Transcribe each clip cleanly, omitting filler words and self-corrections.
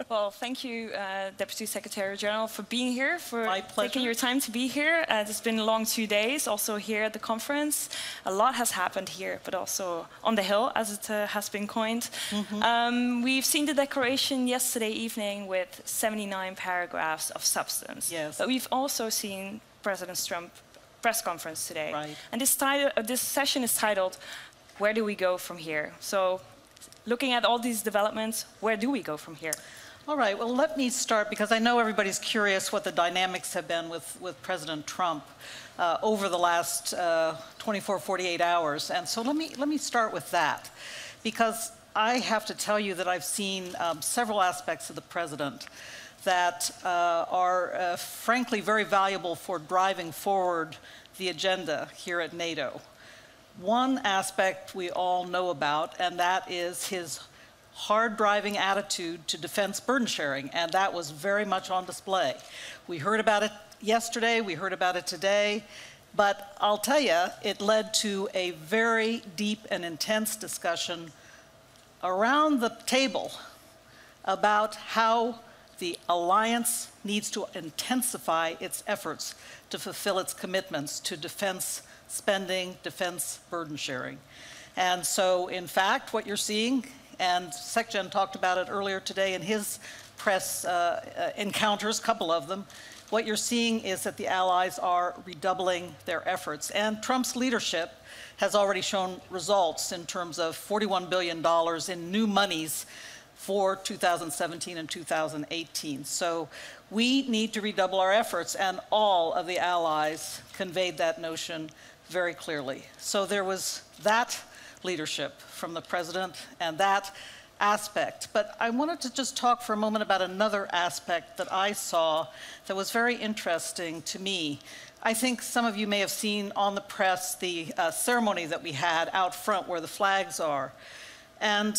Well, thank you, Deputy Secretary General, for being here, for My pleasure. taking your time to be here. It's been a long 2 days, also here at the conference. A lot has happened here, but also on the Hill, as it has been coined. We've seen the declaration yesterday evening with 79 paragraphs of substance. Yes. But we've also seen President Trump's press conference today. Right. And this session is titled, "Where do we go from here?" So, looking at all these developments, where do we go from here? All right, well, let me start, because I know everybody's curious what the dynamics have been with President Trump over the last 24, 48 hours. And so let me start with that, because I have to tell you that I've seen several aspects of the president that are frankly very valuable for driving forward the agenda here at NATO. One aspect we all know about, and that is his hard-driving attitude to defense burden sharing, and that was very much on display. We heard about it yesterday, we heard about it today, but I'll tell you, it led to a very deep and intense discussion around the table about how the alliance needs to intensify its efforts to fulfill its commitments to defense spending, defense burden sharing. And so, in fact, what you're seeing, and SecGen talked about it earlier today in his press encounters, a couple of them, what you're seeing is that the allies are redoubling their efforts. And Trump's leadership has already shown results in terms of $41 billion in new monies for 2017 and 2018. So we need to redouble our efforts, and all of the allies conveyed that notion very clearly. So there was that leadership from the president and that aspect. But I wanted to just talk for a moment about another aspect that I saw that was very interesting to me. I think some of you may have seen on the press the ceremony that we had out front where the flags are. And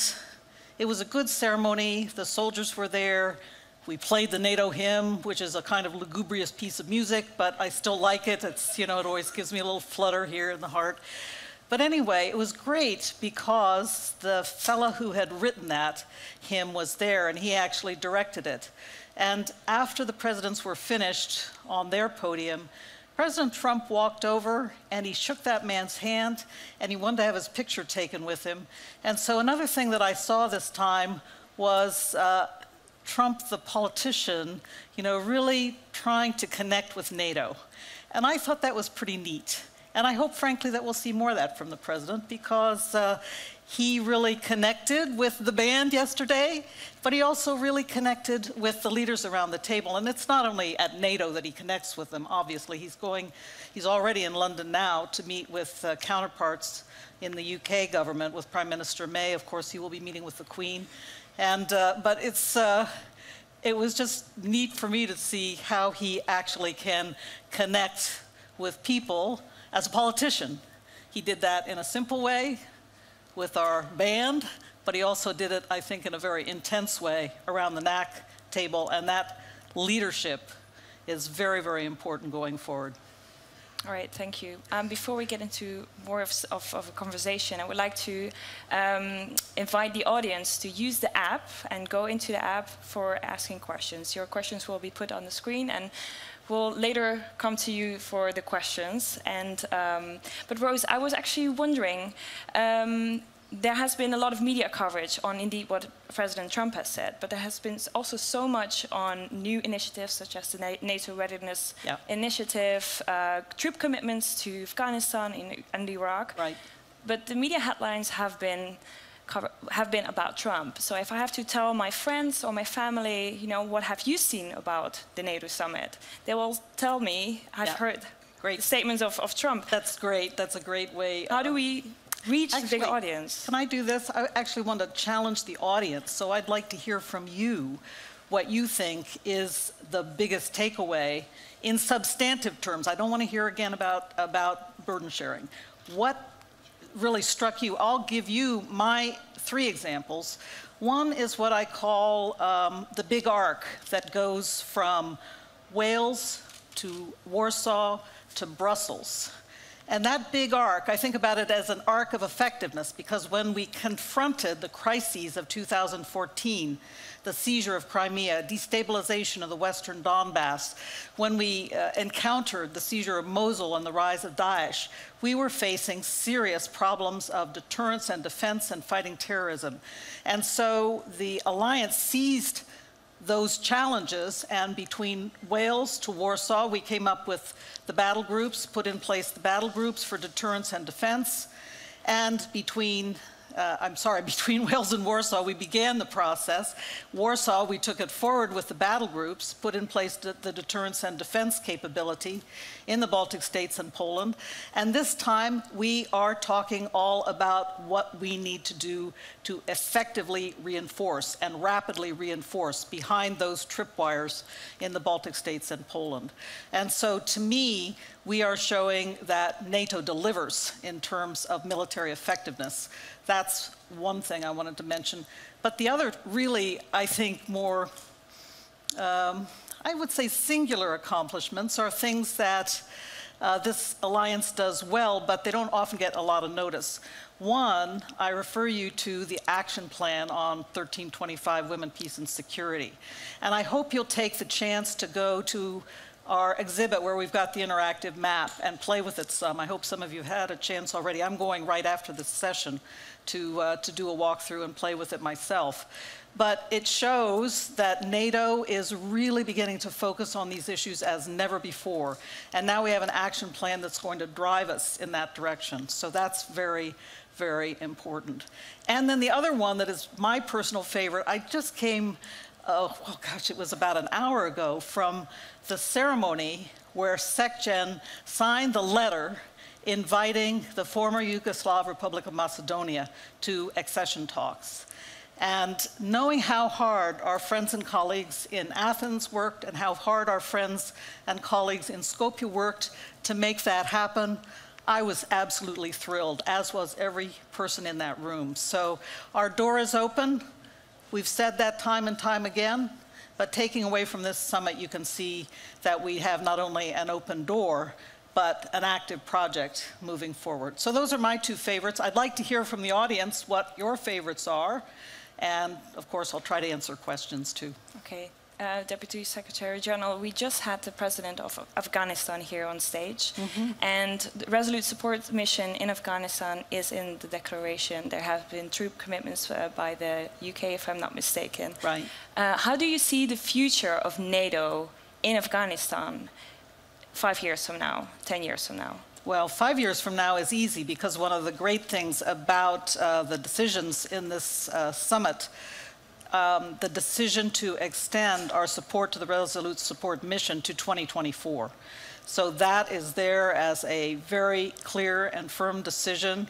it was a good ceremony. The soldiers were there. We played the NATO hymn, which is a kind of lugubrious piece of music, but I still like it. It's, you know, it always gives me a little flutter here in the heart. But anyway, it was great because the fellow who had written that hymn was there, and he actually directed it. And after the presidents were finished on their podium, President Trump walked over and he shook that man's hand, and he wanted to have his picture taken with him. And so another thing that I saw this time was Trump, the politician, you know, really trying to connect with NATO. And I thought that was pretty neat. And I hope, frankly, that we'll see more of that from the president, because he really connected with the band yesterday, but he also really connected with the leaders around the table. And it's not only at NATO that he connects with them, obviously. He's already in London now to meet with counterparts in the UK government, with Prime Minister May. Of course, he will be meeting with the Queen. And, but it was just neat for me to see how he actually can connect with people as a politician. He did that in a simple way with our band, but he also did it, I think, in a very intense way around the NAC table, and that leadership is very, very important going forward. All right, thank you. Before we get into more of a conversation, I would like to invite the audience to use the app and go into the app for asking questions. Your questions will be put on the screen, and we'll later come to you for the questions. And but Rose, I was actually wondering, there has been a lot of media coverage on indeed what President Trump has said, but there has been also so much on new initiatives such as the NATO Readiness Initiative, troop commitments to Afghanistan and Iraq. Right. But the media headlines have been about Trump. So if I have to tell my friends or my family, you know, what have you seen about the NATO summit, they will tell me, I've heard great statements of Trump. That's great. That's a great way. How do we reach the big audience? Can I do this? I actually want to challenge the audience, so I'd like to hear from you what you think is the biggest takeaway in substantive terms. I don't want to hear again about burden sharing. What really struck you? I'll give you my 3 examples. One is what I call the big arc that goes from Wales to Warsaw to Brussels. And that big arc, I think about it as an arc of effectiveness, because when we confronted the crises of 2014, the seizure of Crimea, destabilization of the Western Donbass, when we encountered the seizure of Mosul and the rise of Daesh, we were facing serious problems of deterrence and defense and fighting terrorism. And so the alliance seized those challenges, and between Wales to Warsaw, we came up with the battle groups, put in place the battle groups for deterrence and defense, and between Wales and Warsaw, we began the process. Warsaw, we took it forward with the battle groups, put in place the deterrence and defense capability in the Baltic states and Poland. And this time, we are talking all about what we need to do to effectively reinforce and rapidly reinforce behind those tripwires in the Baltic states and Poland. And so, to me, we are showing that NATO delivers in terms of military effectiveness. That's one thing I wanted to mention. But the other really, I think, more, I would say singular accomplishments are things that this alliance does well, but they don't often get a lot of notice. One, I refer you to the action plan on 1325, Women, Peace, and Security. And I hope you'll take the chance to go to our exhibit where we've got the interactive map and play with it some. I hope some of you had a chance already. I'm going right after this session to do a walkthrough and play with it myself. But it shows that NATO is really beginning to focus on these issues as never before. And now we have an action plan that's going to drive us in that direction. So that's very, very important. And then the other one that is my personal favorite, I just came, it was about an hour ago from the ceremony where SecGen signed the letter inviting the former Yugoslav Republic of Macedonia to accession talks. And knowing how hard our friends and colleagues in Athens worked and how hard our friends and colleagues in Skopje worked to make that happen, I was absolutely thrilled, as was every person in that room. So our door is open. We've said that time and time again, but taking away from this summit, you can see that we have not only an open door, but an active project moving forward. So those are my two favorites. I'd like to hear from the audience what your favorites are. And of course, I'll try to answer questions too. Okay. Deputy Secretary General, we just had the President of Afghanistan here on stage. And the Resolute Support Mission in Afghanistan is in the declaration. There have been troop commitments by the UK, if I'm not mistaken. Right. How do you see the future of NATO in Afghanistan 5 years from now, 10 years from now? Well, 5 years from now is easy, because one of the great things about the decisions in this summit, the decision to extend our support to the Resolute Support Mission to 2024. So that is there as a very clear and firm decision.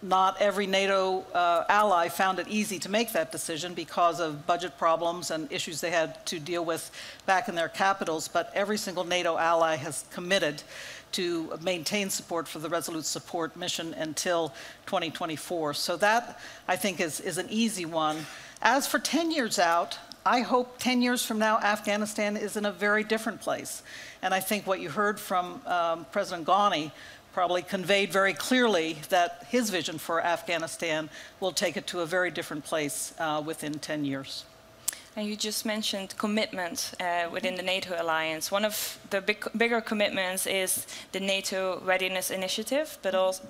Not every NATO ally found it easy to make that decision because of budget problems and issues they had to deal with back in their capitals, but every single NATO ally has committed to maintain support for the Resolute Support Mission until 2024. So that, I think, is an easy one. As for 10 years out, I hope 10 years from now, Afghanistan is in a very different place. And I think what you heard from President Ghani probably conveyed very clearly that his vision for Afghanistan will take it to a very different place within 10 years. And you just mentioned commitment within the NATO alliance. One of the bigger commitments is the NATO Readiness Initiative, but also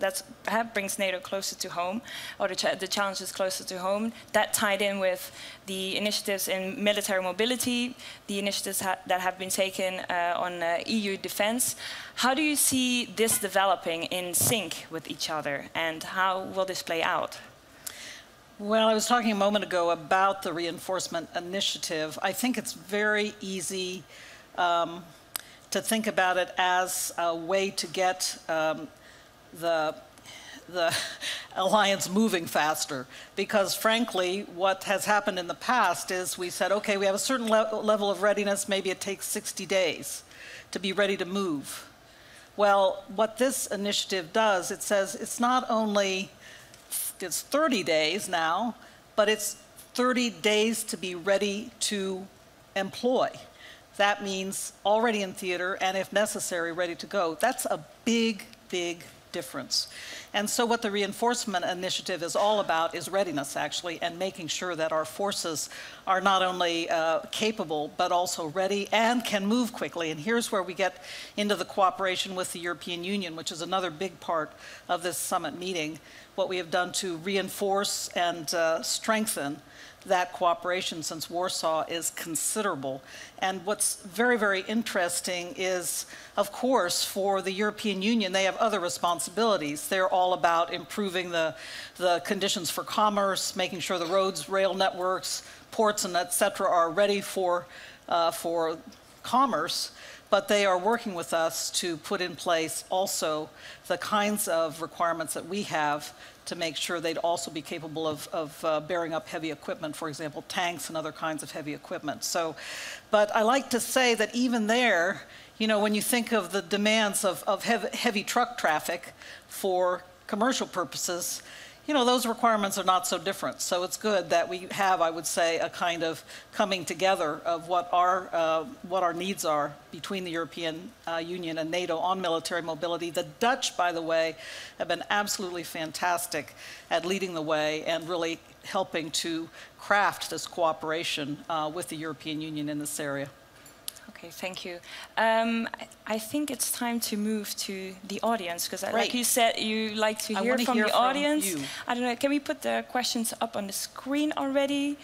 that brings NATO closer to home, or the challenges closer to home. That tied in with the initiatives in military mobility, the initiatives that have been taken on EU defense. How do you see this developing in sync with each other, and how will this play out? Well, I was talking a moment ago about the reinforcement initiative. I think it's very easy to think about it as a way to get the alliance moving faster. Because frankly, what has happened in the past is we said, okay, we have a certain level of readiness, maybe it takes 60 days to be ready to move. Well, what this initiative does, it says it's not only it's 30 days now, but it's 30 days to be ready to employ. That means already in theater and, if necessary, ready to go. That's a big, big difference. And so what the reinforcement initiative is all about is readiness, actually, and making sure that our forces are not only capable, but also ready and can move quickly. And here's where we get into the cooperation with the European Union, which is another big part of this summit meeting, what we have done to reinforce and strengthen that cooperation since Warsaw is considerable. And what's very, very interesting is, of course, for the European Union, they have other responsibilities. They're all about improving the conditions for commerce, making sure the roads, rail networks, ports, and et cetera are ready for commerce. But they are working with us to put in place also the kinds of requirements that we have to make sure they'd also be capable of bearing up heavy equipment, for example, tanks and other kinds of heavy equipment. So, but I like to say that even there, you know, when you think of the demands of heavy truck traffic for commercial purposes, you know, those requirements are not so different. So it's good that we have, I would say, a kind of coming together of what our needs are between the European Union and NATO on military mobility. The Dutch, by the way, have been absolutely fantastic at leading the way and really helping to craft this cooperation with the European Union in this area. Okay, thank you. I think it's time to move to the audience, because like you said, you like to hear from the audience. I don't know, can we put the questions up on the screen already?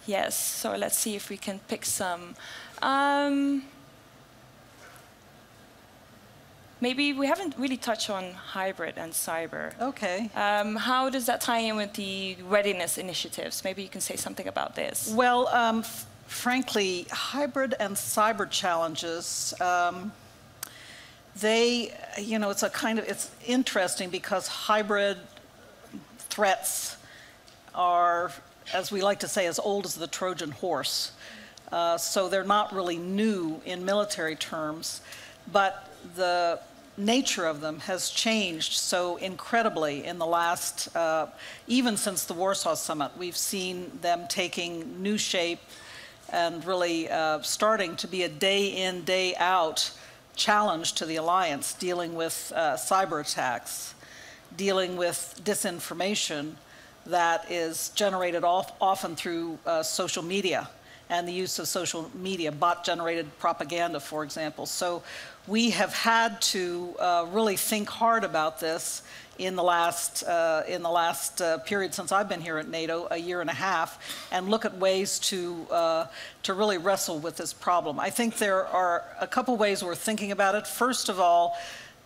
Yes, so let's see if we can pick some. Maybe we haven't really touched on hybrid and cyber. Okay. How does that tie in with the readiness initiatives? Maybe you can say something about this. Well, frankly, hybrid and cyber challenges, you know, it's interesting because hybrid threats are, as we like to say, as old as the Trojan horse. So they're not really new in military terms, but the nature of them has changed so incredibly in the last, even since the Warsaw Summit. We've seen them taking new shape and really starting to be a day-in, day-out challenge to the alliance, dealing with cyber attacks, dealing with disinformation that is generated often through social media and the use of social media, bot-generated propaganda, for example. So we have had to really think hard about this in the last period since I've been here at NATO, a year and a half, and look at ways to really wrestle with this problem. I think there are a couple ways we're thinking about it. First of all,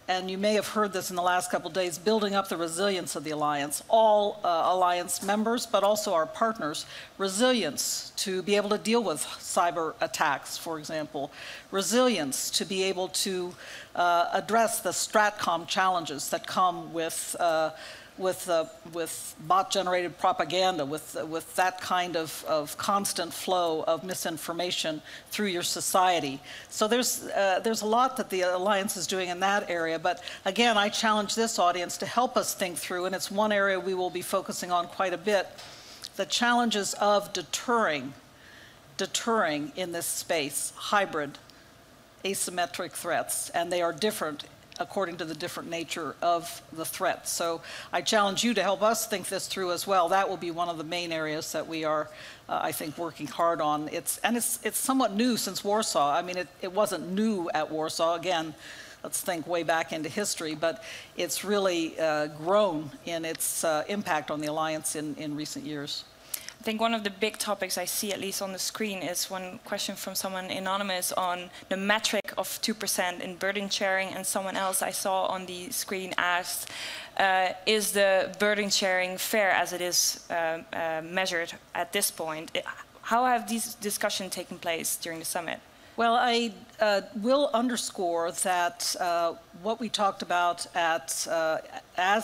and you may have heard this in the last couple of days, building up the resilience of the alliance, all alliance members, but also our partners, resilience to be able to deal with cyber attacks, for example, resilience to be able to address the STRATCOM challenges that come with bot-generated propaganda, with that kind of constant flow of misinformation through your society. So there's a lot that the Alliance is doing in that area, but again, I challenge this audience to help us think through, and it's one area we will be focusing on quite a bit, the challenges of deterring in this space, hybrid, asymmetric threats, and they are different according to the different nature of the threat. So I challenge you to help us think this through as well. That will be one of the main areas that we are, I think, working hard on. It's somewhat new since Warsaw. I mean, it wasn't new at Warsaw. Again, let's think way back into history, but it's really grown in its impact on the alliance in recent years. I think one of the big topics I see, at least on the screen, is one question from someone anonymous on the metric of 2% in burden sharing, and someone else I saw on the screen asked, is the burden sharing fair as it is measured at this point? How have these discussions taken place during the summit? Well, I will underscore that what we talked about as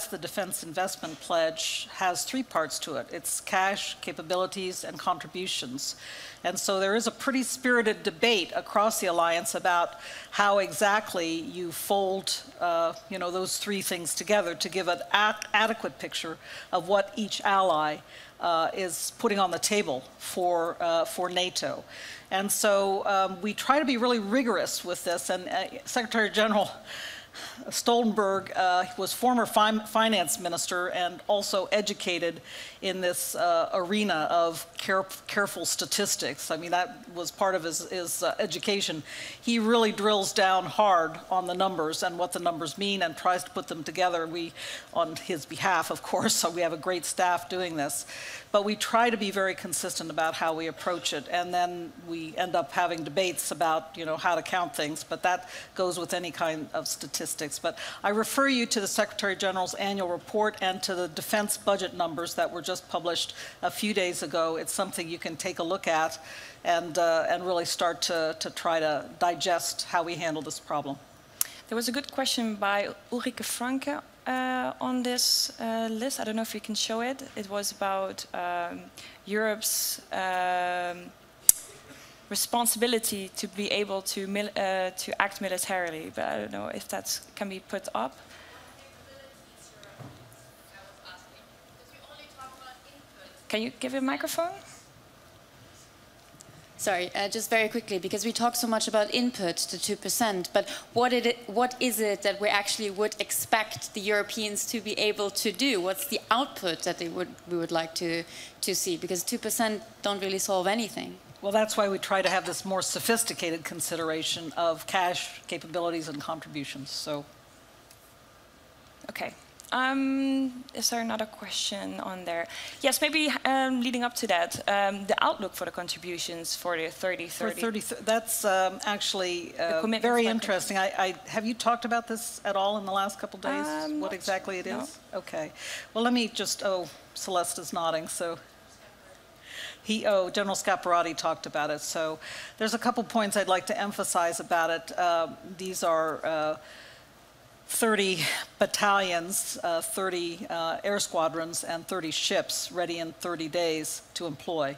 the Defense Investment Pledge has three parts to it. It's cash, capabilities, and contributions. And so there is a pretty spirited debate across the alliance about how exactly you fold those three things together to give an adequate picture of what each ally is putting on the table for NATO. And so we try to be really rigorous with this, and Secretary General Stoltenberg was former finance minister and also educated in this arena of careful statistics. I mean, that was part of his education. He really drills down hard on the numbers and what the numbers mean and tries to put them together. We, on his behalf, of course, so we have a great staff doing this. But we try to be very consistent about how we approach it, and then we end up having debates about, you know, how to count things, but that goes with any kind of statistics. But I refer you to the Secretary General's annual report and to the defense budget numbers that were just published a few days ago. It's something you can take a look at and really start to try to digest how we handle this problem. There was a good question by Ulrike Franke on this list. I don't know if you can show it. It was about Europe's responsibility to be able to act militarily, but I don't know if that can be put up. Can you give a microphone? Sorry, just very quickly, because we talk so much about input, the 2%, but what is it that we actually would expect the Europeans to be able to do? What's the output that we would like to see? Because 2% don't really solve anything. Well, that's why we try to have this more sophisticated consideration of cash capabilities and contributions. So, okay. Is there another question on there? Yes, maybe leading up to that, the outlook for the contributions for the 30-30. That's actually very interesting. Have you talked about this at all in the last couple of days? What exactly it is? No. Okay. Well, let me just, Celeste is nodding, so. General Scaparrotti talked about it. So there's a couple points I'd like to emphasize about it. These are 30 battalions, 30 air squadrons, and 30 ships ready in 30 days to employ.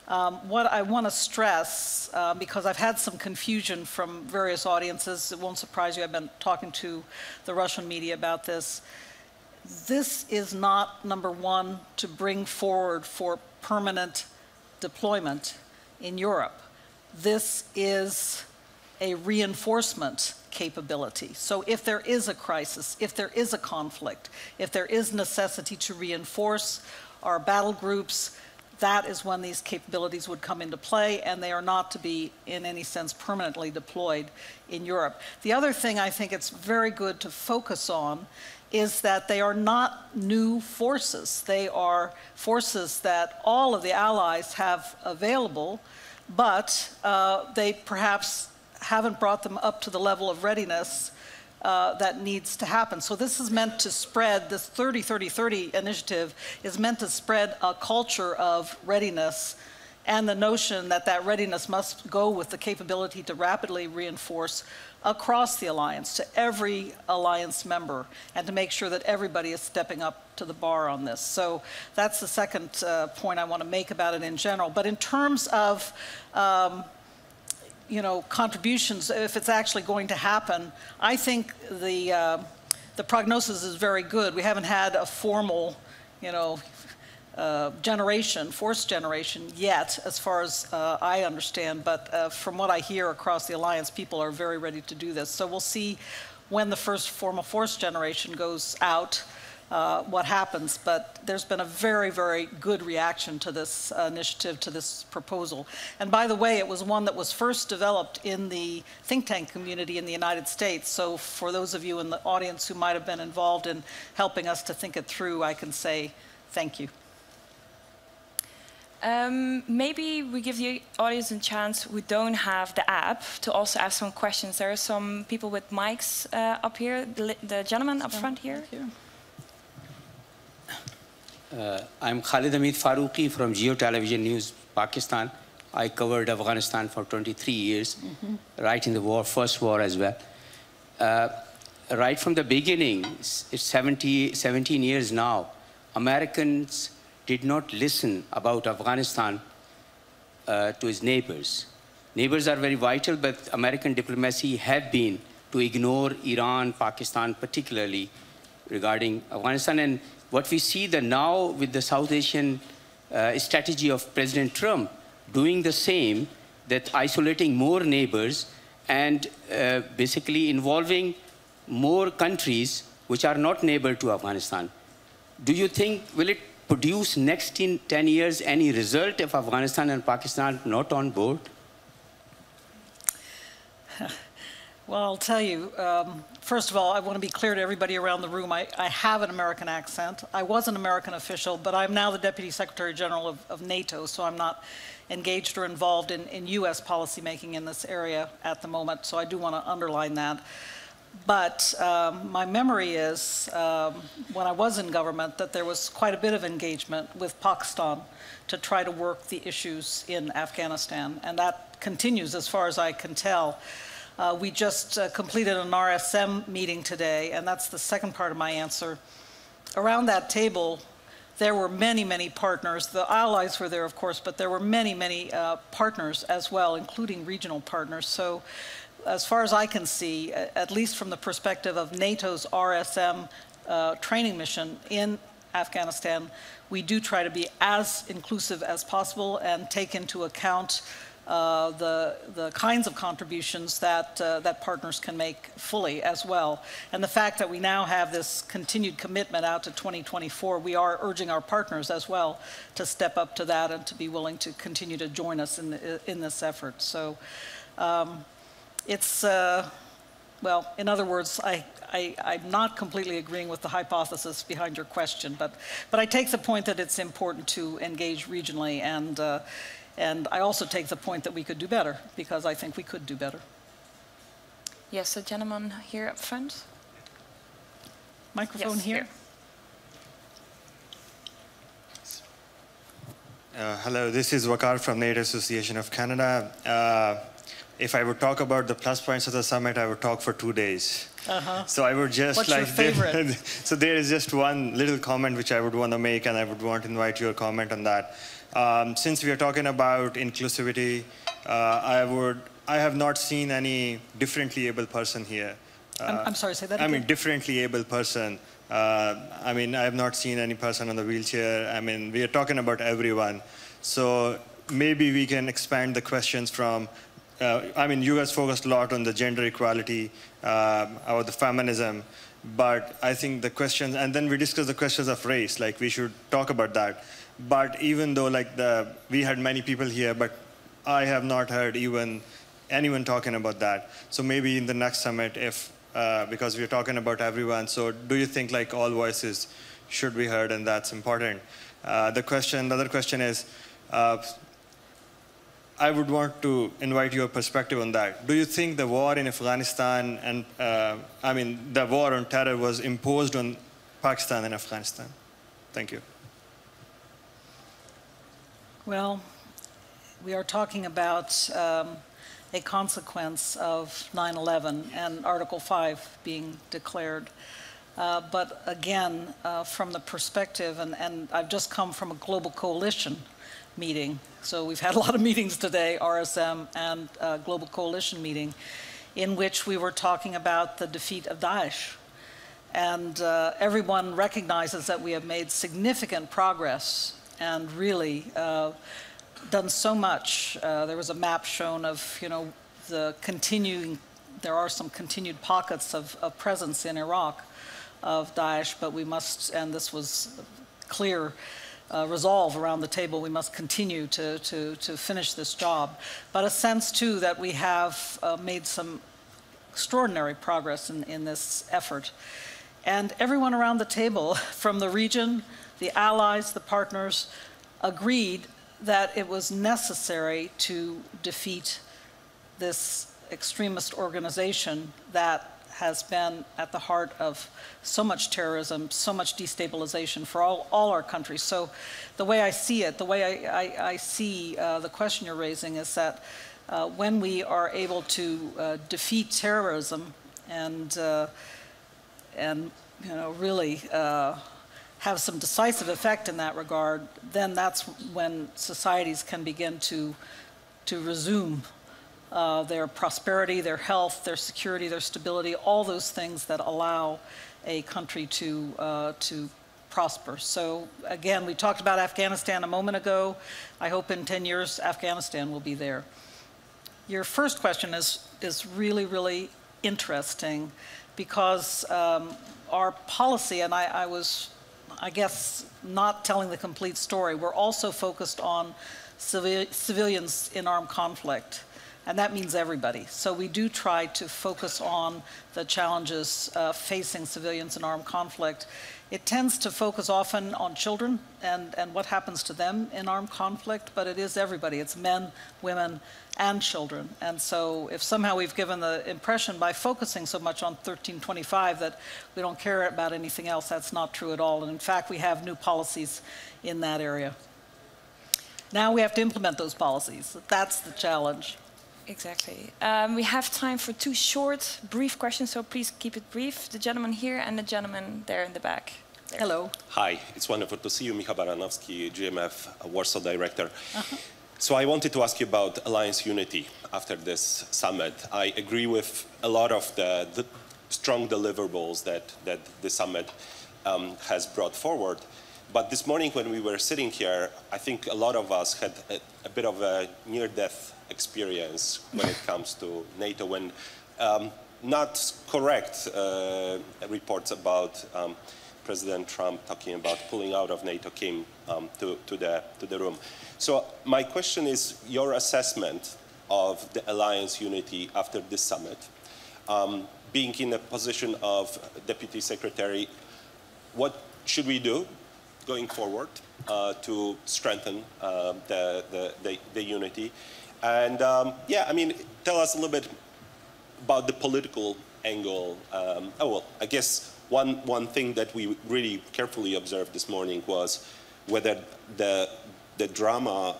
What I want to stress, because I've had some confusion from various audiences, it won't surprise you, I've been talking to the Russian media about this. This is not, number one, to bring forward for permanent deployment in Europe. This is a reinforcement capability. So if there is a crisis, if there is a conflict, if there is necessity to reinforce our battle groups, that is when these capabilities would come into play, and they are not to be in any sense permanently deployed in Europe. The other thing I think it's very good to focus on is that they are not new forces. They are forces that all of the allies have available, but they perhaps haven't brought them up to the level of readiness that needs to happen. So this is meant to spread, this 30-30-30 initiative is meant to spread a culture of readiness and the notion that that readiness must go with the capability to rapidly reinforce across the alliance, to every alliance member, and to make sure that everybody is stepping up to the bar on this. So that's the second point I want to make about it in general. But in terms of contributions, if it's actually going to happen, I think the prognosis is very good. We haven't had a formal, force generation yet, as far as I understand, but from what I hear across the alliance, people are very ready to do this. So we'll see when the first formal force generation goes out, what happens, but there's been a very, very good reaction to this initiative, to this proposal. And by the way, it was one that was first developed in the think tank community in the United States. So for those of you in the audience who might have been involved in helping us to think it through, I can say thank you. Maybe we give the audience a chance who don't have the app to also ask some questions. There are some people with mics up here. The gentleman up front here. I'm Khalid Hamid Farooqi from Geo Television News, Pakistan. I covered Afghanistan for 23 years, right in the first war as well. Right from the beginning, it's 17 years now, Americans did not listen about Afghanistan to its neighbors. Neighbors are very vital, but American diplomacy had been to ignore Iran, Pakistan particularly, regarding Afghanistan. And what we see that now with the South Asian strategy of President Trump doing the same, that isolating more neighbors and basically involving more countries which are not neighbor to Afghanistan. Do you think, will it produce next in 10 years any result if Afghanistan and Pakistan not on board? Well, I'll tell you, first of all, I want to be clear to everybody around the room, I have an American accent. I was an American official, but I'm now the Deputy Secretary General of NATO, so I'm not engaged or involved in US policymaking in this area at the moment, so I do want to underline that. But my memory is, when I was in government, that there was quite a bit of engagement with Pakistan to try to work the issues in Afghanistan, and that continues as far as I can tell. We just completed an RSM meeting today, and that's the second part of my answer. Around that table, there were many, many partners. The allies were there, of course, but there were many, many partners as well, including regional partners. So as far as I can see, at least from the perspective of NATO's RSM training mission in Afghanistan, we do try to be as inclusive as possible and take into account the kinds of contributions that, that partners can make fully as well. And the fact that we now have this continued commitment out to 2024, we are urging our partners as well to step up to that and to be willing to continue to join us in this effort. So it's, well, in other words, I'm not completely agreeing with the hypothesis behind your question, but I take the point that it's important to engage regionally, and I also take the point that we could do better, because I think we could do better. Yes, a gentleman here up front. Microphone yes, here. Hello, this is Wakar from NATO Association of Canada. If I would talk about the plus points of the summit, I would talk for 2 days. So I would just What's your favorite? So there is just one little comment which I would want to make, and I would want to invite your comment on that. Since we are talking about inclusivity, I have not seen any differently able person here. I'm sorry, say that again. I mean, differently able person. I mean, I have not seen any person on the wheelchair. I mean, we are talking about everyone. So maybe we can expand the questions from, I mean, you guys focused a lot on the gender equality or the feminism, but I think the questions, and then we discussed the questions of race, like we should talk about that. But even though like we had many people here, but I have not heard even anyone talking about that. So maybe in the next summit, if, because we're talking about everyone, so do you think like all voices should be heard, and that's important? The other question is, I would want to invite your perspective on that. Do you think the war in Afghanistan and, I mean, the war on terror was imposed on Pakistan and Afghanistan? Thank you. Well, we are talking about a consequence of 9/11 and Article 5 being declared. But again, from the perspective, and I've just come from a global coalition meeting, so we've had a lot of meetings today, RSM and global coalition meeting, in which we were talking about the defeat of Daesh. And everyone recognizes that we have made significant progress and really done so much. There was a map shown of, you know, the continuing, there are some continued pockets of presence in Iraq of Daesh, but we must, and this was clear resolve around the table, we must continue to finish this job. But a sense too that we have made some extraordinary progress in this effort. And everyone around the table, from the region, the allies, the partners, agreed that it was necessary to defeat this extremist organization that has been at the heart of so much terrorism, so much destabilization for all our countries. So the way I see it, the way I see the question you're raising is that when we are able to defeat terrorism and you know, really have some decisive effect in that regard, then that's when societies can begin to resume their prosperity, their health, their security, their stability, all those things that allow a country to prosper. So again, we talked about Afghanistan a moment ago. I hope in 10 years Afghanistan will be there. Your first question is really, really interesting because our policy, and I was, I guess, not telling the complete story, we're also focused on civilians in armed conflict. And that means everybody. So we do try to focus on the challenges facing civilians in armed conflict. It tends to focus often on children and what happens to them in armed conflict, but it is everybody. It's men, women, and children. And so if somehow we've given the impression by focusing so much on 1325 that we don't care about anything else, that's not true at all. And in fact, we have new policies in that area. Now we have to implement those policies. That's the challenge. Exactly. We have time for two short, brief questions, so please keep it brief. The gentleman here and the gentleman there in the back. There. Hello. Hi, it's wonderful to see you, Michał Baranowski, GMF Warsaw Director. So I wanted to ask you about alliance unity after this summit. I agree with a lot of the strong deliverables that the summit has brought forward. But this morning when we were sitting here, I think a lot of us had a bit of a near-death experience when it comes to NATO, when not correct reports about President Trump talking about pulling out of NATO came to the room. So my question is your assessment of the alliance unity after this summit. Being in a position of Deputy Secretary, what should we do going forward to strengthen the unity? And yeah, I mean, tell us a little bit about the political angle. Oh, well, I guess one thing that we really carefully observed this morning was whether the drama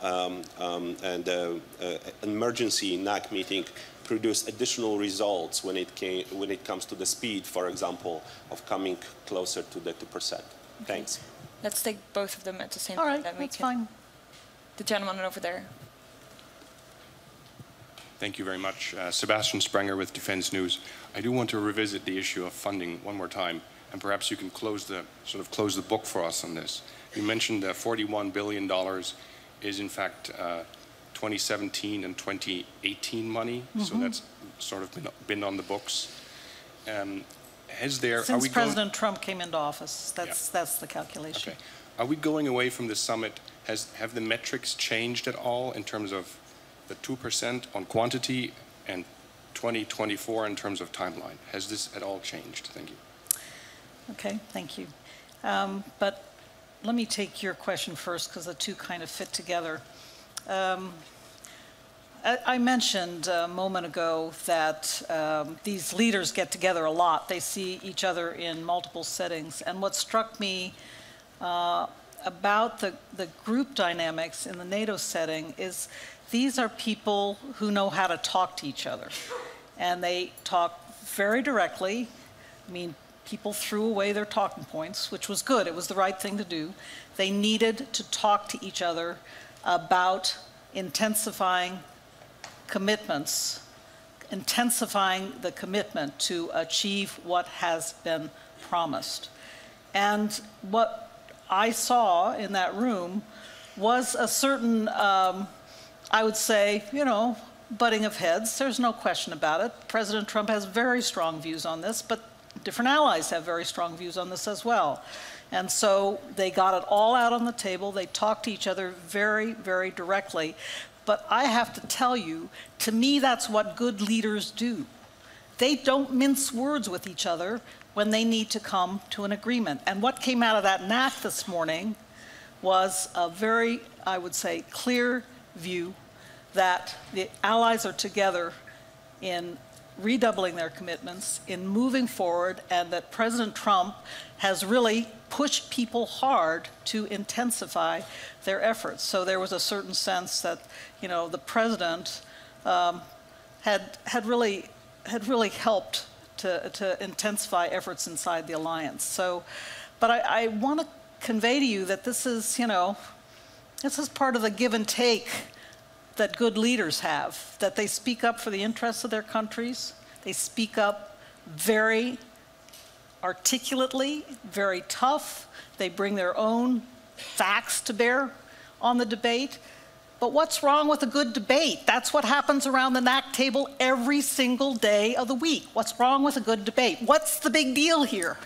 and the emergency NAC meeting produced additional results when it comes to the speed, for example, of coming closer to the 2%. Okay. Thanks. Let's take both of them at the same time. All right, right, that's fine. The gentleman over there. Thank you very much. Sebastian Sprenger with Defense News. I do want to revisit the issue of funding one more time, and perhaps you can close the book for us on this. You mentioned that $41 billion is in fact 2017 and 2018 money, so that's sort of been on the books. Since President Trump came into office, that's the calculation. Okay. Are we going away from the summit? Have the metrics changed at all in terms of the 2% on quantity and 2024 in terms of timeline? Has this at all changed? Thank you. Okay, thank you. But let me take your question first because the two kind of fit together. I mentioned a moment ago that these leaders get together a lot. They see each other in multiple settings. And what struck me about the group dynamics in the NATO setting is these are people who know how to talk to each other. And they talk very directly. I mean, people threw away their talking points, which was good. It was the right thing to do. They needed to talk to each other about intensifying commitments, intensifying the commitment to achieve what has been promised. And what I saw in that room was a certain, I would say, you know, butting of heads. There's no question about it. President Trump has very strong views on this, but different allies have very strong views on this as well. And so they got it all out on the table. They talked to each other very, very directly. But I have to tell you, to me, that's what good leaders do. They don't mince words with each other when they need to come to an agreement. And what came out of that NAC this morning was a very, I would say, clear view that the allies are together in redoubling their commitments, in moving forward, and that President Trump has really pushed people hard to intensify their efforts. So there was a certain sense that, you know, the president had really helped to intensify efforts inside the alliance. So, but I want to convey to you that this is, you know, this is part of the give and take that good leaders have, that they speak up for the interests of their countries. They speak up very articulately, very tough. They bring their own facts to bear on the debate. But what's wrong with a good debate? That's what happens around the NAC table every single day of the week. What's wrong with a good debate? What's the big deal here?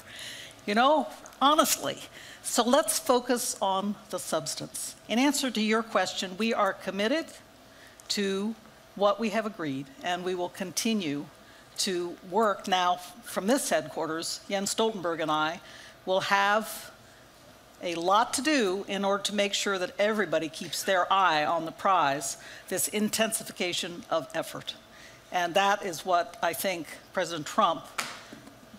You know, honestly. So let's focus on the substance. In answer to your question, we are committed to what we have agreed, and we will continue to work now from this headquarters. Jens Stoltenberg and I will have a lot to do in order to make sure that everybody keeps their eye on the prize, this intensification of effort. And that is what I think President Trump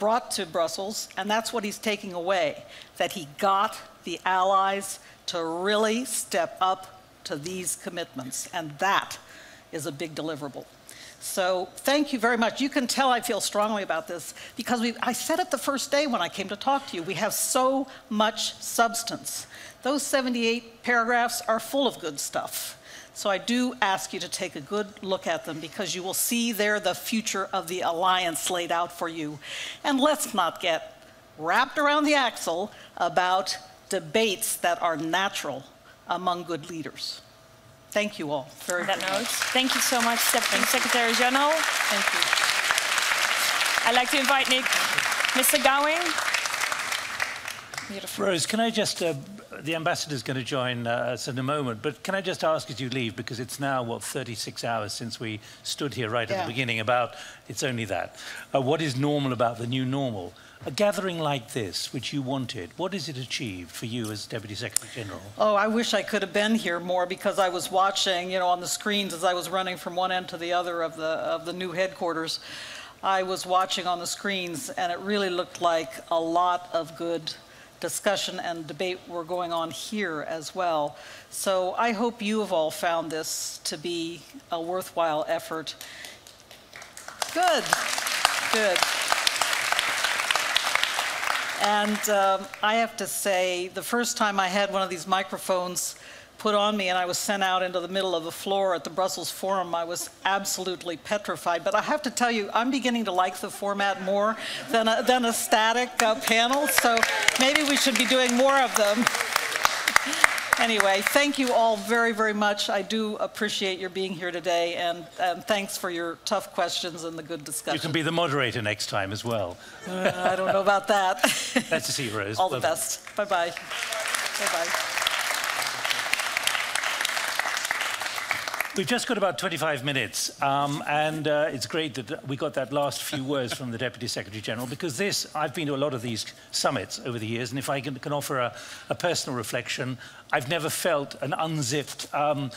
brought to Brussels, and that's what he's taking away, that he got the allies to really step up to these commitments, and that is a big deliverable. So thank you very much. You can tell I feel strongly about this because I said it the first day when I came to talk to you. We have so much substance. Those 78 paragraphs are full of good stuff. So I do ask you to take a good look at them because you will see there the future of the alliance laid out for you. And let's not get wrapped around the axle about debates that are natural among good leaders. Thank you all very much. On that note, thank you so much, Deputy Secretary General. Thank you. I'd like to invite Mr. Gowing. Beautiful. Rose, can I just, the ambassador's going to join us in a moment, but can I just ask as you leave, because it's now, what, 36 hours since we stood here right at the beginning about, it's only that. What is normal about the new normal? A gathering like this, which you wanted, what has it achieved for you as Deputy Secretary General? Oh, I wish I could have been here more because I was watching, you know, on the screens as I was running from one end to the other of the new headquarters. I was watching on the screens, and it really looked like a lot of good discussion and debate were going on here as well. So I hope you have all found this to be a worthwhile effort. Good, good. And I have to say, the first time I had one of these microphones put on me and I was sent out into the middle of the floor at the Brussels Forum, I was absolutely petrified. But I have to tell you, I'm beginning to like the format more than a static panel, so maybe we should be doing more of them. Anyway, thank you all very, very much. I do appreciate your being here today, and thanks for your tough questions and the good discussion. You can be the moderator next time as well. I don't know about that. Nice to see you, Rose. All the best. Bye-bye. Bye-bye. We've just got about 25 minutes, and it's great that we got that last few words from the Deputy Secretary General, because I've been to a lot of these summits over the years, and if I can offer a personal reflection, I've never felt an unzipped, more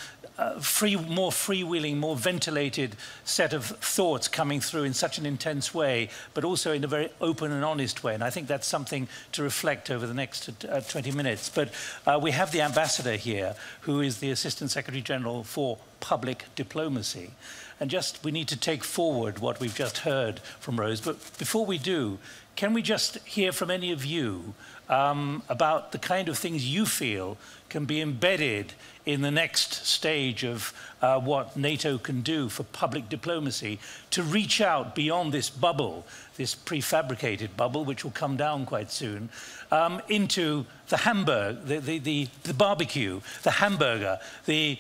freewheeling, more ventilated set of thoughts coming through in such an intense way, but also in a very open and honest way. And I think that's something to reflect over the next 20 minutes. But we have the ambassador here, who is the Assistant Secretary General for Public Diplomacy. And we need to take forward what we've just heard from Rose. But before we do, can we just hear from any of you about the kind of things you feel can be embedded in the next stage of what NATO can do for public diplomacy to reach out beyond this bubble, this prefabricated bubble, which will come down quite soon, into the the barbecue, the hamburger, the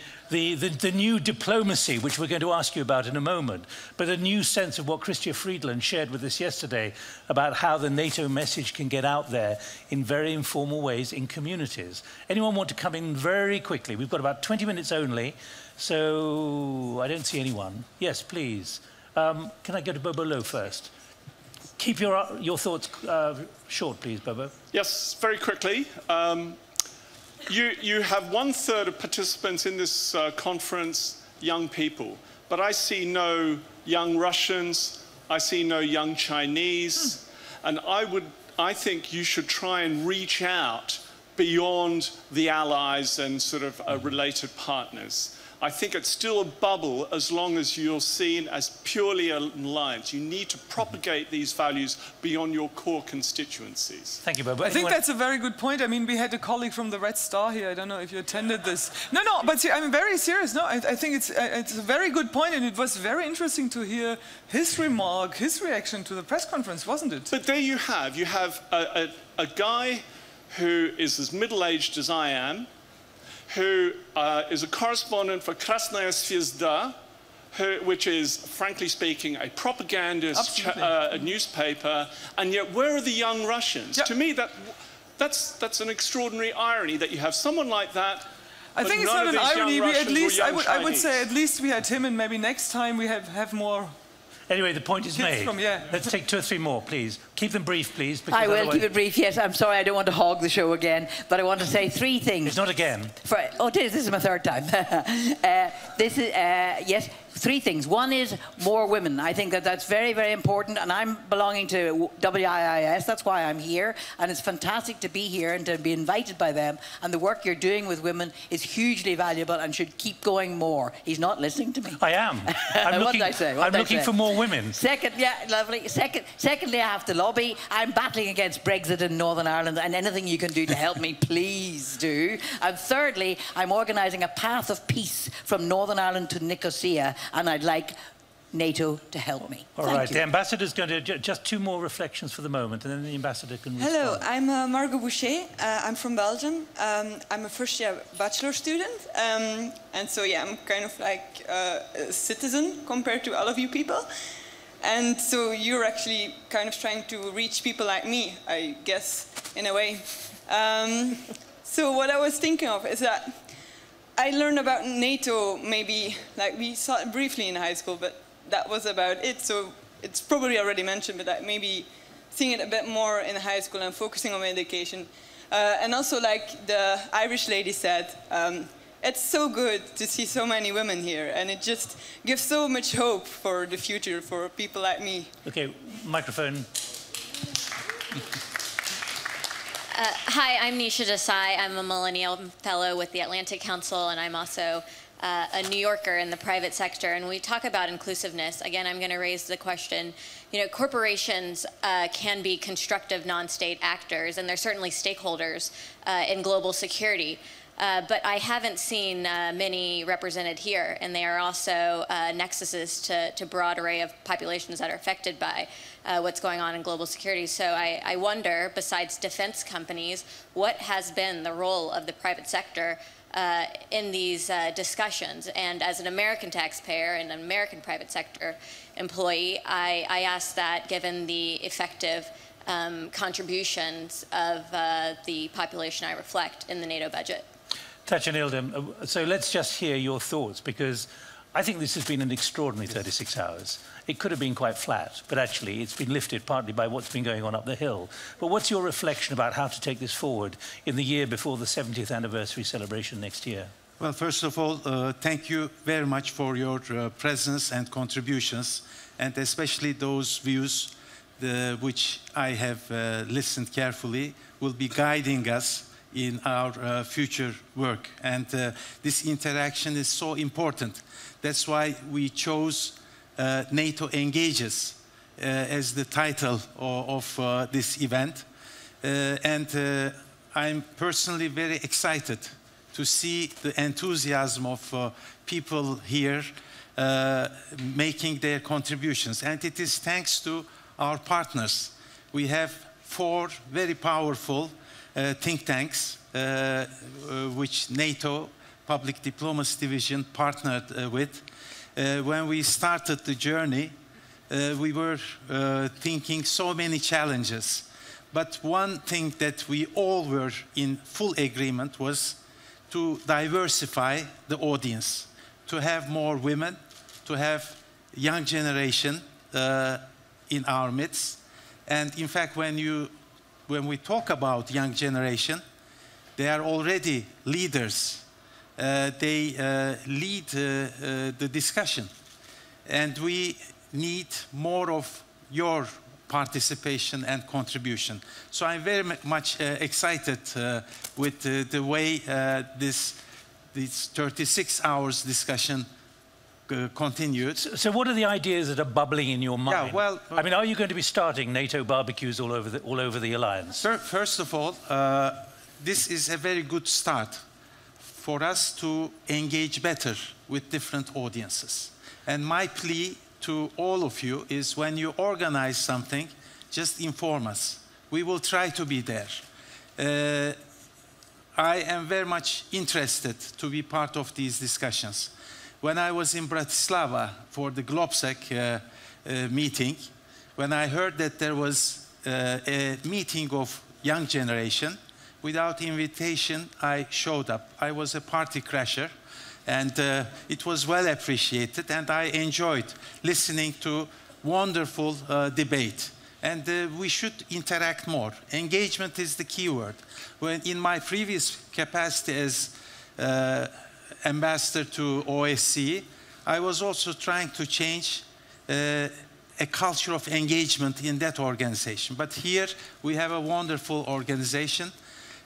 new diplomacy, which we're going to ask you about in a moment, but a new sense of what Chrystia Friedland shared with us yesterday about how the NATO message can get out there in very informal ways in communities. Anyone want to come in very quickly? We've got about 20 minutes only, so I don't see anyone. Yes, please. Can I go to Bobo Low first? Keep your thoughts short, please, Bobo. Yes, very quickly. You have 1/3 of participants in this conference, young people, but I see no young Russians, I see no young Chinese, and I think you should try and reach out beyond the allies and sort of related partners. I think it's still a bubble as long as you're seen as purely an alliance. You need to propagate these values beyond your core constituencies. Thank you, Bobo. I think that's a very good point. I mean, we had a colleague from the Red Star here. I don't know if you attended this. No, but I'm very serious. No, I think it's a very good point, and it was very interesting to hear his remark, his reaction to the press conference, wasn't it? But there you have a guy who is as middle-aged as I am, who is a correspondent for Krasnaya Zvezda, which is, frankly speaking, a propagandist newspaper, and yet where are the young Russians? Yeah. To me, that's an extraordinary irony that you have someone like that. I think it's not an irony. I would say at least we had him, and maybe next time we have more. Anyway, the point is made. Let's take 2 or 3 more, please. Keep them brief, please. I will keep it brief, yes. I'm sorry, I don't want to hog the show again, but I want to say 3 things. It's not again. This is my 3rd time. Yes, 3 things. One is more women. I think that's very, very important, and I'm belonging to WIIS. That's why I'm here, and it's fantastic to be here and to be invited by them. And the work you're doing with women is hugely valuable and should keep going more. He's not listening to me. I am. I'm looking for more women. Lovely. Secondly, I have to lobby. I'm battling against Brexit in Northern Ireland, and anything you can do to help me, please do. And thirdly, I'm organising a path of peace from Northern Ireland to Nicosia, and I'd like NATO to help me. All right, the ambassador's going to just 2 more reflections for the moment, and then the ambassador can respond. Hello, I'm Margot Boucher. I'm from Belgium. I'm a first-year bachelor student, and so yeah, I'm kind of like a citizen compared to all of you people. And so you're actually kind of trying to reach people like me, I guess, in a way. So what I was thinking of is that I learned about NATO maybe, like we saw it briefly in high school, but that was about it. So it's probably already mentioned, but that maybe seeing it a bit more in high school and focusing on my education. And also, like the Irish lady said, it's so good to see so many women here, and it just gives so much hope for the future for people like me. Okay, microphone. Hi, I'm Nisha Desai. I'm a Millennial Fellow with the Atlantic Council, and I'm also a New Yorker in the private sector. And we talk about inclusiveness. Again, I'm going to raise the question, corporations can be constructive non-state actors, and they're certainly stakeholders in global security. But I haven't seen many represented here, and they are also nexuses to broad array of populations that are affected by what's going on in global security. So I wonder, besides defense companies, what has been the role of the private sector in these discussions? And as an American taxpayer and an American private sector employee, I ask that given the effective contributions of the population I reflect in the NATO budget. Tacan, Ildem, so let's just hear your thoughts, because I think this has been an extraordinary 36 hours. It could have been quite flat, but actually it's been lifted partly by what's been going on up the hill. But what's your reflection about how to take this forward in the year before the 70th anniversary celebration next year? Well, first of all, thank you very much for your presence and contributions, and especially those views which I have listened carefully will be guiding us in our future work. And this interaction is so important. That's why we chose NATO Engages as the title of this event. And I'm personally very excited to see the enthusiasm of people here making their contributions. And it is thanks to our partners. We have 4 very powerful think tanks, which NATO Public Diplomacy Division partnered with. When we started the journey, we were thinking so many challenges. But one thing that we all were in full agreement was to diversify the audience, to have more women, to have young generation in our midst. And in fact, when we talk about young generation, they are already leaders. They lead the discussion. And we need more of your participation and contribution. So I'm very much excited with the way this 36 hours discussion continued. So what are the ideas that are bubbling in your mind? Yeah, well, I mean, are you going to be starting NATO barbecues all over the alliance? First of all, this is a very good start for us to engage better with different audiences. And my plea to all of you is, when you organize something, just inform us. We will try to be there. I am very much interested to be part of these discussions. When I was in Bratislava for the GlobSec meeting, when I heard that there was a meeting of young generation, without invitation, I showed up. I was a party crasher, and it was well appreciated, and I enjoyed listening to wonderful debate. And we should interact more. Engagement is the key word. When in my previous capacity as ambassador to OSCE, I was also trying to change a culture of engagement in that organization. But here we have a wonderful organization,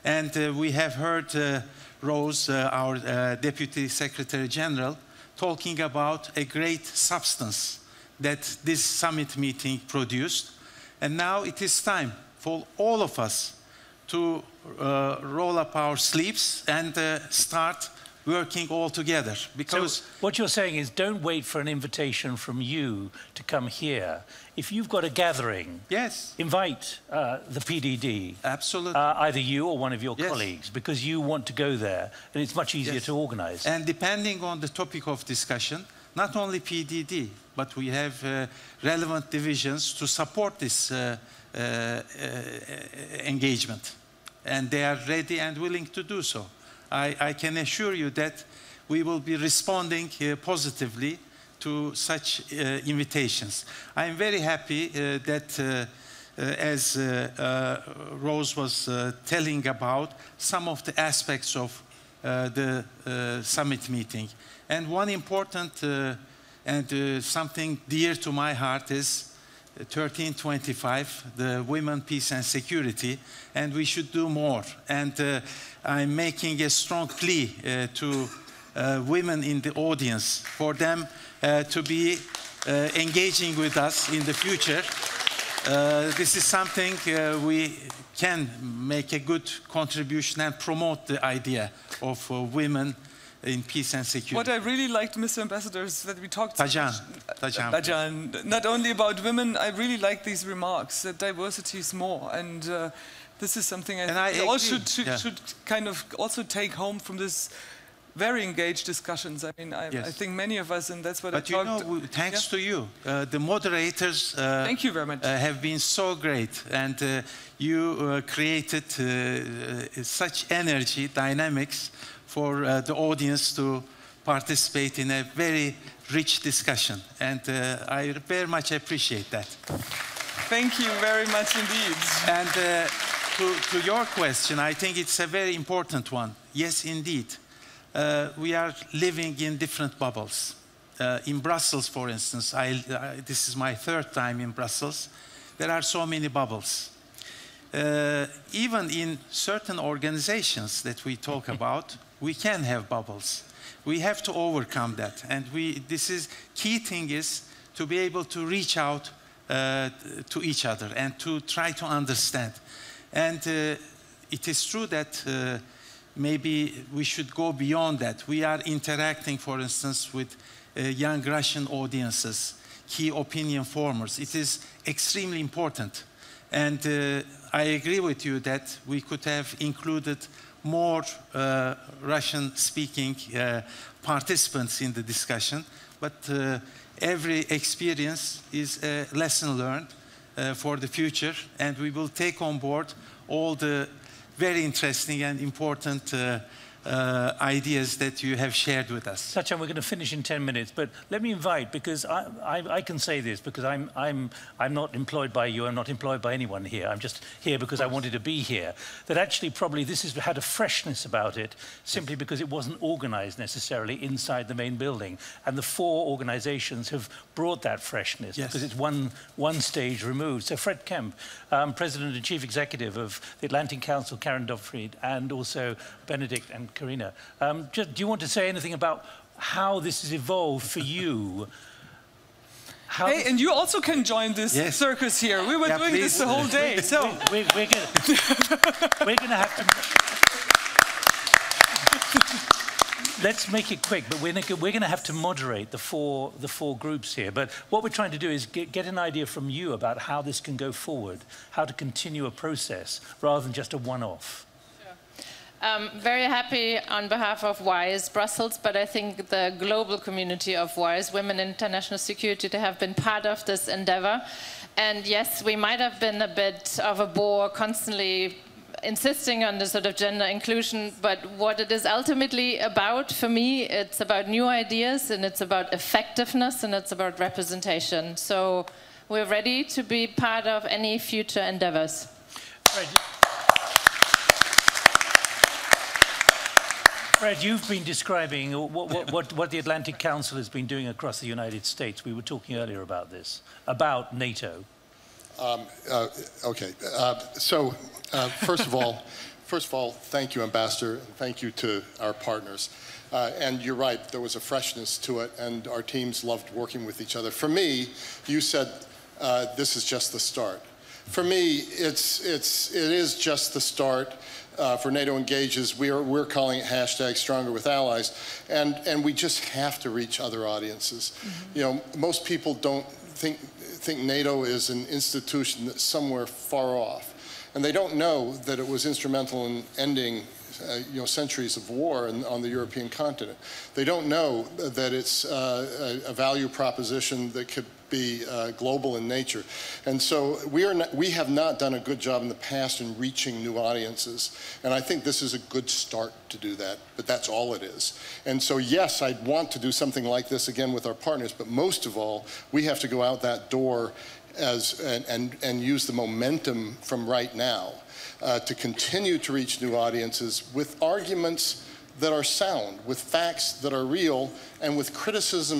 and we have heard Rose, our Deputy Secretary General, talking about a great substance that this summit meeting produced. And now it is time for all of us to roll up our sleeves and start working all together. Because so what you're saying is, don't wait for an invitation from you to come here. If you've got a gathering, yes, invite the PDD. Absolutely. Either you or one of your colleagues, because you want to go there, and it's much easier to organize. And depending on the topic of discussion, not only PDD, but we have relevant divisions to support this engagement. And they are ready and willing to do so. I can assure you that we will be responding positively to such invitations. I am very happy that, as Rose was telling about, some of the aspects of the summit meeting. And one important and something dear to my heart is 1325, the Women, Peace and Security, and we should do more. And I'm making a strong plea to women in the audience for them to be engaging with us in the future. This is something we can make a good contribution and promote the idea of women in peace and security. What I really liked, Mr. Ambassador, is that we talked Tacan. Not only about women, I really like these remarks, that diversity is more. And this is something I all should kind of also take home from this very engaged discussions. I mean, I think many of us, and that's what I talked... But you know, thanks to you, the moderators thank you very much. Have been so great, and you created such energy, dynamics, for the audience to participate in a very rich discussion. And I very much appreciate that. Thank you very much indeed. And to your question, I think it's a very important one. Yes, indeed. We are living in different bubbles. In Brussels, for instance, this is my third time in Brussels, there are so many bubbles. Even in certain organizations that we talk about, we can have bubbles. We have to overcome that. And key thing is to be able to reach out to each other and to try to understand. And it is true that maybe we should go beyond that. We are interacting, for instance, with young Russian audiences, key opinion formers. It is extremely important. And I agree with you that we could have included more Russian-speaking participants in the discussion, but every experience is a lesson learned for the future, and we will take on board all the very interesting and important ideas that you have shared with us. Tacan, we're going to finish in 10 minutes, but let me invite, because I can say this, because I'm not employed by you, I'm not employed by anyone here, I'm just here because I wanted to be here, that actually probably this has had a freshness about it, simply because it wasn't organized necessarily inside the main building. And the 4 organizations have brought that freshness, because it's one stage removed. So Fred Kemp, President and Chief Executive of the Atlantic Council, Karen Dofried, and also Benedict and Karina. Do you want to say anything about how this has evolved for you? Hey, and you also can join this circus here. We were doing this the whole day. So we're going to have to... Let's make it quick, but we're going to have to moderate the four groups here. But what we're trying to do is get an idea from you about how this can go forward, how to continue a process rather than just a one-off. Very happy on behalf of WIIS Brussels, but I think the global community of WIIS, Women in International Security, to have been part of this endeavor. And yes, we might have been a bit of a bore constantly insisting on the sort of gender inclusion, but what it is ultimately about, for me, it's about new ideas, and it's about effectiveness, and it's about representation. So we're ready to be part of any future endeavors. Fred, you've been describing what the Atlantic Council has been doing across the United States. We were talking earlier about this, about NATO. Okay. First of all, thank you, Ambassador, and thank you to our partners. And you're right, there was a freshness to it, and our teams loved working with each other. For me, you said this is just the start. For me, it is just the start. For NATO Engages, we're calling it #Stronger with Allies, and we just have to reach other audiences. You know, most people don't think NATO is an institution that's somewhere far off, and they don't know that it was instrumental in ending centuries of war on the European continent. They don't know that it's a value proposition that could be global in nature. And so we have not done a good job in the past in reaching new audiences. And I think this is a good start to do that, but that's all it is. And so yes, I'd want to do something like this again with our partners, but most of all, we have to go out that door and use the momentum from right now to continue to reach new audiences with arguments that are sound, with facts that are real, and with criticism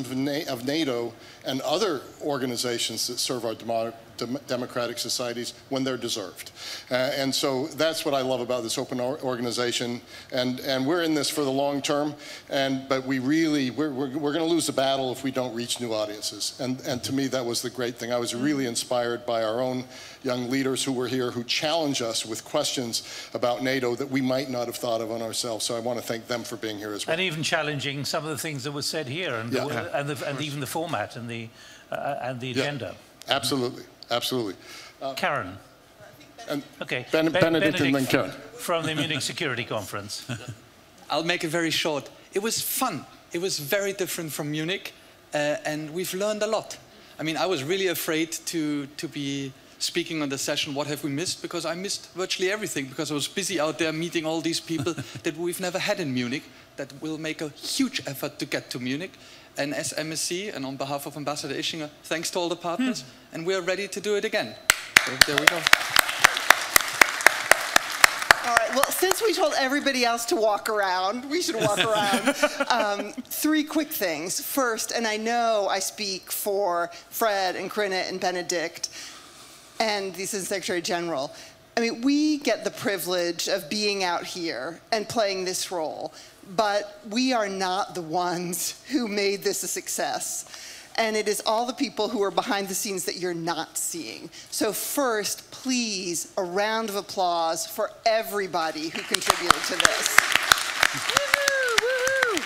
of NATO and other organizations that serve our democratic societies when they're deserved. And so that's what I love about this open organization. And we're in this for the long term, but we're going to lose the battle if we don't reach new audiences. And to me, that was the great thing. I was really inspired by our own young leaders who were here, who challenge us with questions about NATO that we might not have thought of on ourselves. So I want to thank them for being here as well. And even challenging some of the things that were said here, and even the format and the agenda. Absolutely, absolutely. Karen. Okay. Benedict and then Karen. From the Munich Security Conference. I'll make it very short. It was fun. It was very different from Munich, and we've learned a lot. I mean, I was really afraid to be speaking on the session, what have we missed? Because I missed virtually everything, because I was busy out there meeting all these people that we've never had in Munich, that will make a huge effort to get to Munich. And as MSC, and on behalf of Ambassador Ischinger, thanks to all the partners, and we are ready to do it again. So there we go. All right, well, since we told everybody else to walk around, we should walk around. 3 quick things. First, and I know I speak for Fred and Corinna and Benedict and the Assistant Secretary General. I mean, we get the privilege of being out here and playing this role, but we are not the ones who made this a success. And it is all the people who are behind the scenes that you're not seeing. So first, please, a round of applause for everybody who contributed to this. Woo-hoo, woo-hoo.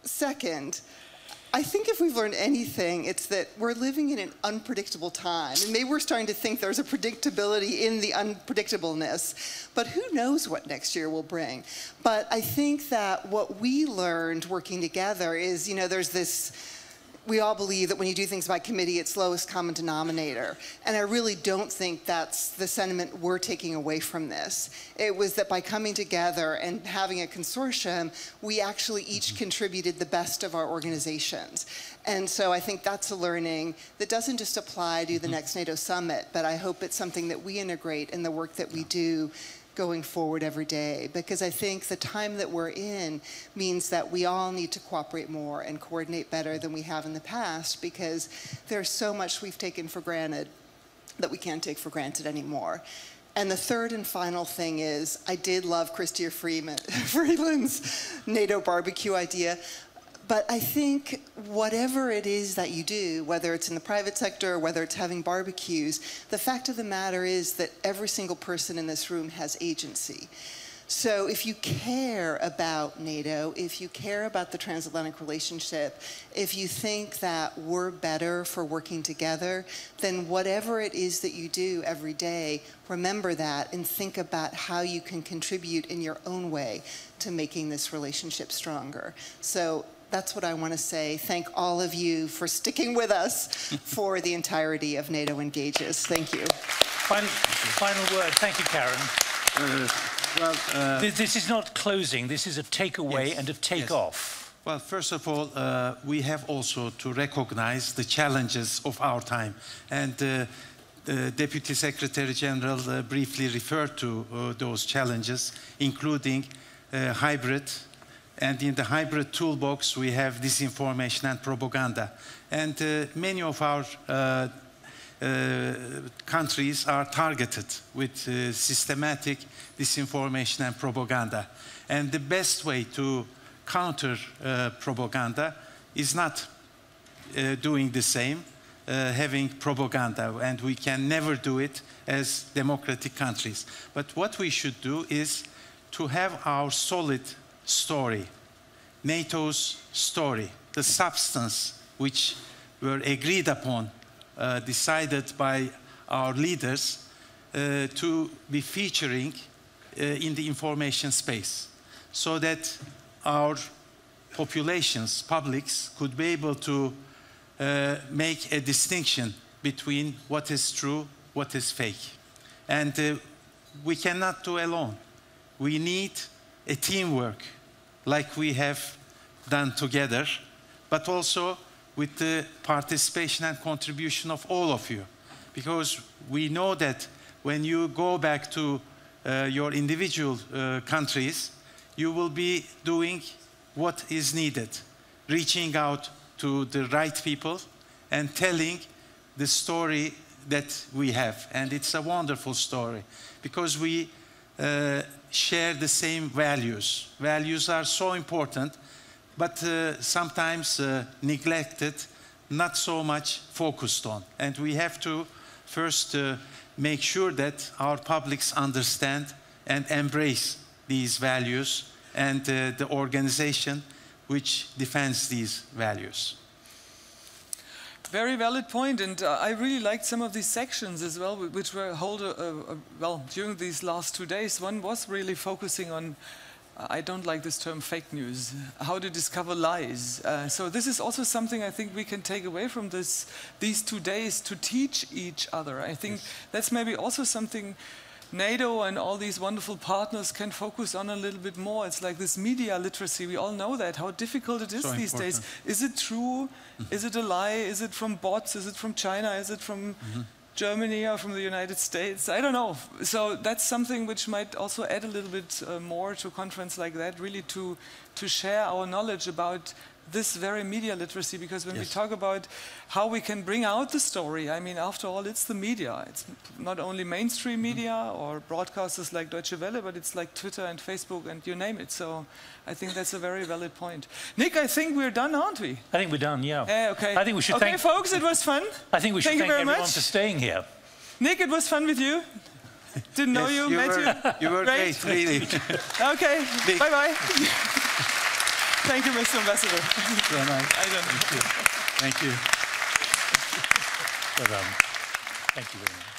Second, I think if we've learned anything, it's that we're living in an unpredictable time. And maybe we're starting to think there's a predictability in the unpredictableness. But who knows what next year will bring? But I think that what we learned working together is, you know, there's this, we all believe that when you do things by committee, it's lowest common denominator. And I really don't think that's the sentiment we're taking away from this. It was that by coming together and having a consortium, we actually each contributed the best of our organizations. And so I think that's a learning that doesn't just apply to the next NATO Summit, but I hope it's something that we integrate in the work that we do going forward every day, because I think the time that we're in means that we all need to cooperate more and coordinate better than we have in the past, because there's so much we've taken for granted that we can't take for granted anymore. And the third and final thing is, I did love Chrystia Freeland's NATO barbecue idea. But I think whatever it is that you do, whether it's in the private sector or whether it's having barbecues, the fact of the matter is that every single person in this room has agency. So if you care about NATO, if you care about the transatlantic relationship, if you think that we're better for working together, then whatever it is that you do every day, remember that and think about how you can contribute in your own way to making this relationship stronger. So that's what I want to say. Thank all of you for sticking with us for the entirety of NATO Engages. Thank you. Final word. Thank you, Karen. This is not closing. This is a takeaway and a takeoff. Well, first of all, we have also to recognize the challenges of our time. And the Deputy Secretary General briefly referred to those challenges, including hybrid. And in the hybrid toolbox, we have disinformation and propaganda. And many of our countries are targeted with systematic disinformation and propaganda. And the best way to counter propaganda is not doing the same, having propaganda, and we can never do it as democratic countries. But what we should do is to have our solid story, NATO's story, the substance which were agreed upon, decided by our leaders, to be featuring in the information space, so that our populations, publics, could be able to make a distinction between what is true, what is fake. And we cannot do alone. We need a teamwork like we have done together, but also with the participation and contribution of all of you. Because we know that when you go back to your individual countries, you will be doing what is needed, reaching out to the right people and telling the story that we have. And it's a wonderful story because we share the same values. Values are so important, but sometimes neglected, not so much focused on. And we have to first make sure that our publics understand and embrace these values and the organization which defends these values. Very valid point, and I really liked some of these sections as well, which were held well during these last 2 days. One was really focusing on, I don't like this term, fake news, how to discover lies. So this is also something I think we can take away from these 2 days to teach each other. I think that's maybe also something NATO and all these wonderful partners can focus on a little bit more. It's like this media literacy. We all know that, how difficult it is so these days. Is it true? Is it a lie? Is it from bots? Is it from China? Is it from Germany or from the United States? I don't know. So that's something which might also add a little bit more to a conference like that, really to share our knowledge about this very media literacy, because when we talk about how we can bring out the story, I mean, after all, it's the media. It's not only mainstream media or broadcasters like Deutsche Welle, but it's like Twitter and Facebook and you name it. So I think that's a very valid point. Nick, I think we're done, aren't we? I think we're done, yeah. Okay. I think we should okay, folks, it was fun. I think we should thank everyone for staying here. Nick, it was fun with you. Didn't know you, met you. You were great, really. Okay, bye-bye. Thank you, Mr. Ambassador. So nice. I don't know. Thank you. Well done. Thank you very much.